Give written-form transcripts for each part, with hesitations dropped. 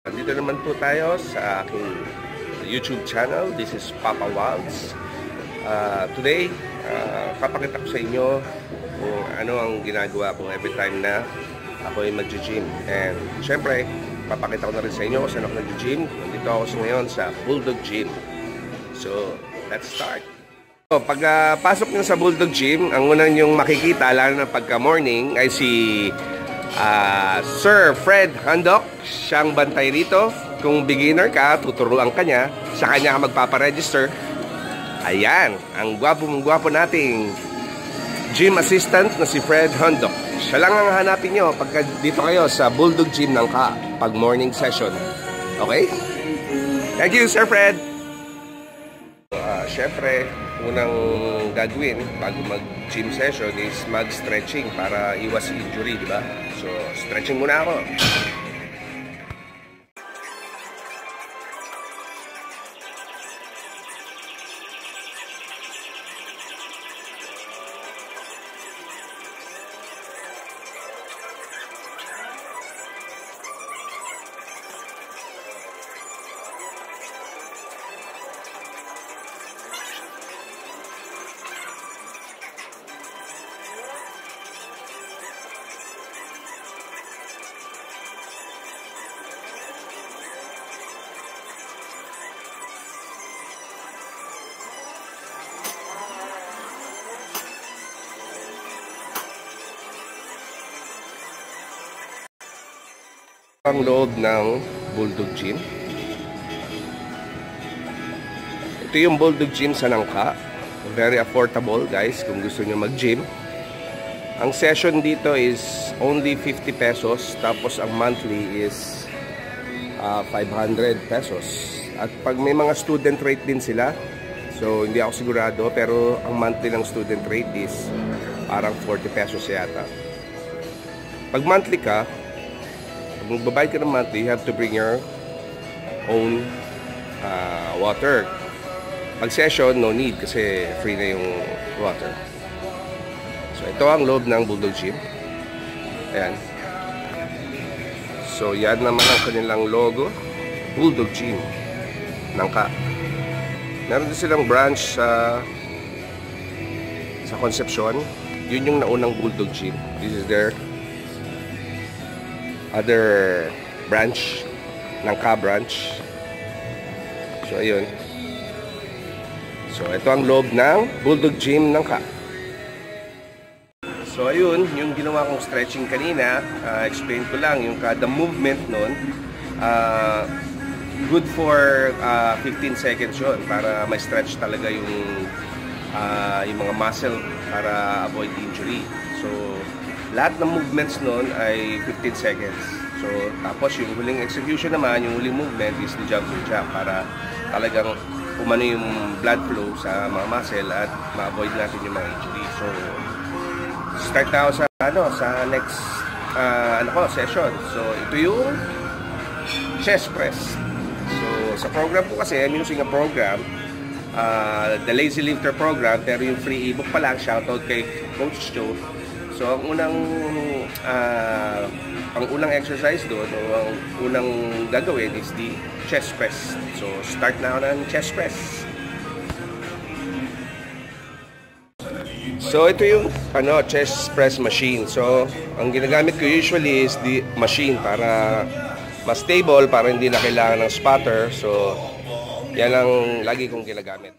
Dito naman po tayo sa aking YouTube channel. This is Papa Walds. Today, papakita ko sa inyo kung ano ang ginagawa ko every time na ako ay mag-gym. And syempre, papakita ko na rin sa inyo kung saan ako nag-gym. Nandito ako ngayon sa Bulldog Gym. So, let's start. So, pag pasok nyo sa Bulldog Gym, ang unang nyong makikita, lalo na pagka morning, ay si Sir Fred Handok. Siyang bantay rito. Kung beginner ka, tuturuan ka niya. Sa kanya ka magpaparegister. Ayan, ang gwapo nating gym assistant na si Fred Handok. Siya lang ang hanapin nyo pagka dito kayo sa Bulldog Gym ng Ka pag morning session. Okay? Thank you, Sir Fred. Syempre, unang gagawin bago mag-gym session is mag-stretching para iwas injury, di ba? So, stretching muna ako. Ang loob ng Bulldog Gym. Ito yung Bulldog Gym sa Nangka. Very affordable, guys, kung gusto nyo mag-gym. Ang session dito is only 50 pesos. Tapos ang monthly is 500 pesos. At pag may mga student rate din sila, so hindi ako sigurado, pero ang monthly ng student rate is parang 40 pesos yata. Pag monthly ka, kung magbabayad ka ng monthly, you have to bring your own water. Pag session, no need kasi free na yung water. So, ito ang loob ng Bulldog Gym. Ayan. So, yan naman ang kanilang logo. Bulldog Gym. Nangka. Meron din silang branch sa Concepcion. Yun yung naunang Bulldog Gym. This is their other branch, Nangka branch. So, ayun. So, ito ang loob ng Bulldog Gym Nangka. So, ayun, yung ginawa kong stretching kanina, explain ko lang yung kada movement nun. Good for 15 seconds yun para ma-stretch talaga yung mga muscle para avoid injury. So, lahat ng movements nun ay 15 seconds. So, tapos yung huling execution naman, yung huling movement is the jumping jack para talagang umano yung blood flow sa mga muscle at ma-avoid natin yung mga injury. So, start na ako sa next session. So, ito yung chest press. So, sa program ko kasi, I'm using a program, the Lazy Lifter program, pero yung free ebook pa lang, shoutout kay Coach Joe. So, ang unang exercise doon, o ang unang gagawin is the chest press. So, start na ako ng chest press. So, ito yung chest press machine. So, ang ginagamit ko usually is the machine para mas stable, para hindi na kailangan ng spotter. So, yan ang lagi kong ginagamit.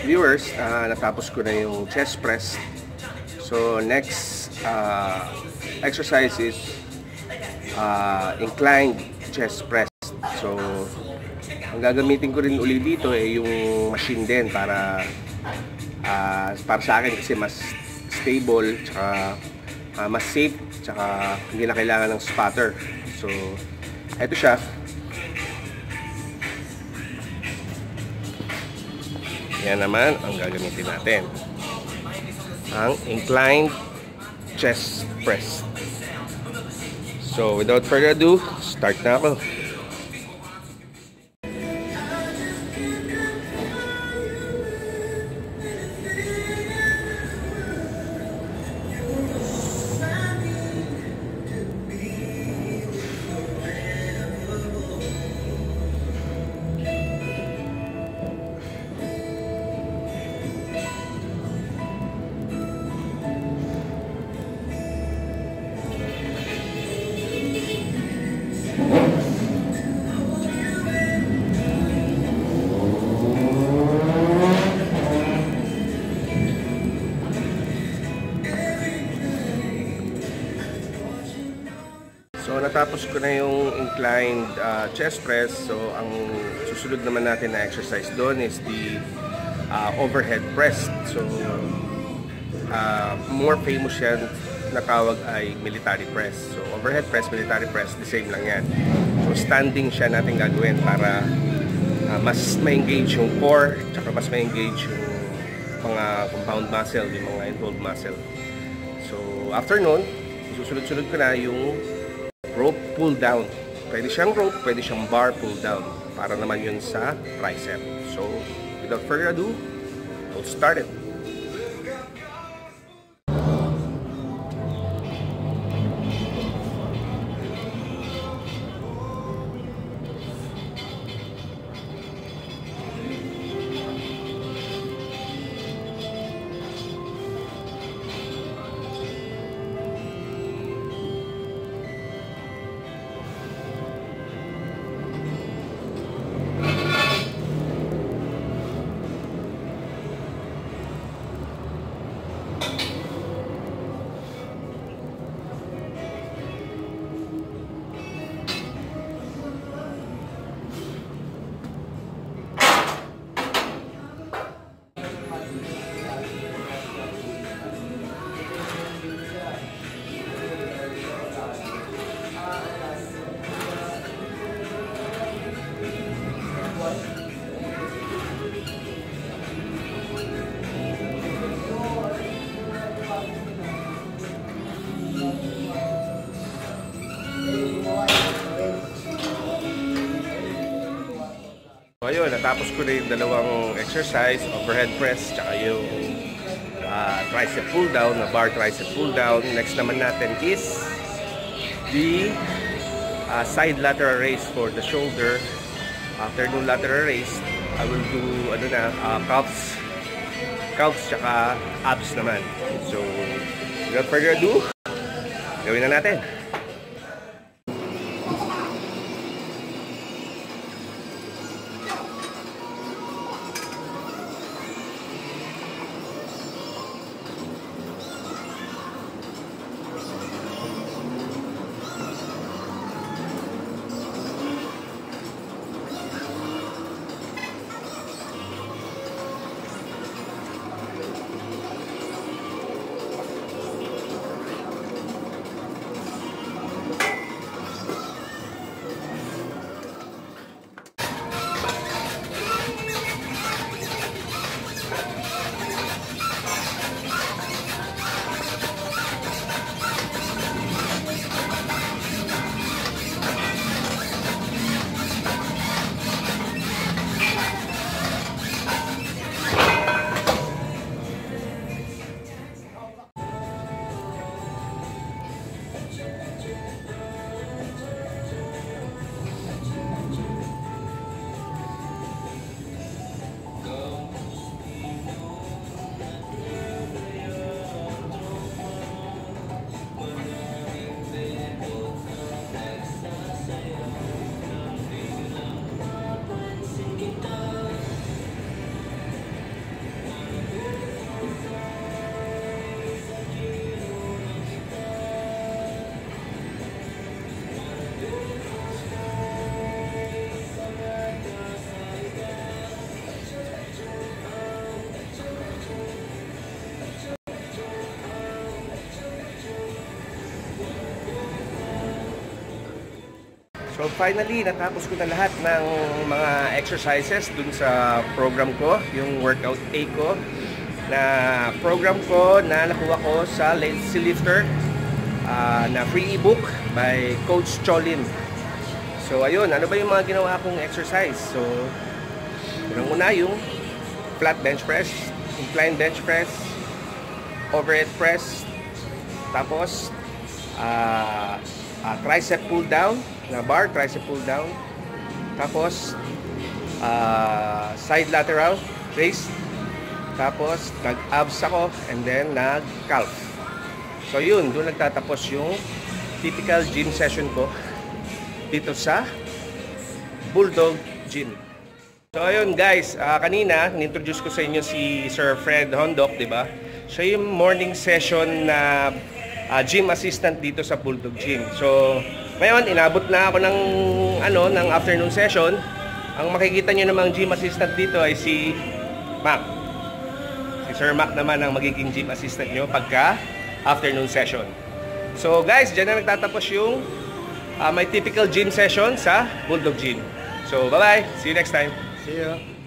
viewers, natapos ko na yung chest press. So next exercise is inclined chest press. So ang gagamitin ko rin uli dito yung machine din para sa akin kasi mas stable, tsaka mas safe, tsaka hindi na kailangan ng spotter. So ito siya. Yan naman ang gagamitin natin, ang inclined chest press. So without further ado, start na ako. So natapos ko na yung inclined chest press. So ang susunod naman natin na exercise doon is the overhead press. So more famous yan na tawag ay military press. So overhead press, military press, the same lang yan. So standing siya natin gagawin para mas ma-engage yung core, tsaka mas ma-engage yung mga compound muscle, yung mga involved muscle. So after nun, susunod-sunod ko na yung rope pull down. Pwede siyang rope, pwede siyang bar pull down para naman yun sa tricep. So without further ado, we'll start it. Ayun, natapos ko na yung dalawang exercise, overhead press, tsaka yung tricep pull down, na bar tricep pull down. Next naman natin is the side lateral raise for the shoulder. After nung lateral raise, I will do calves tsaka abs naman. So without further ado, gawin na natin. So finally, natapos ko na lahat ng mga exercises dun sa program ko, yung workout A ko, na program ko na nakuha ko sa Lazy Lifter, na free ebook by Coach Cholin. So ayun, ano ba yung mga ginawa kong exercise? So unang-una yung flat bench press, incline bench press, overhead press, tapos tricep pull down na bar, tricep pull down, tapos side lateral raise, tapos nag-abs ako, and then nag-calf. So yun, doon nagtatapos yung typical gym session ko dito sa Bulldog Gym. So ayun guys, kanina nintroduce ko sa inyo si Sir Fred Hondok, di ba? Siya yung morning session na gym assistant dito sa Bulldog Gym. So ngayon, inabot na ako ng afternoon session. Ang makikita nyo namang gym assistant dito ay si Mac. Si Sir Mac naman ang magiging gym assistant nyo pagka afternoon session. So guys, dyan na nagtatapos yung my typical gym session sa Bulldog Gym. So bye-bye. See you next time. See you.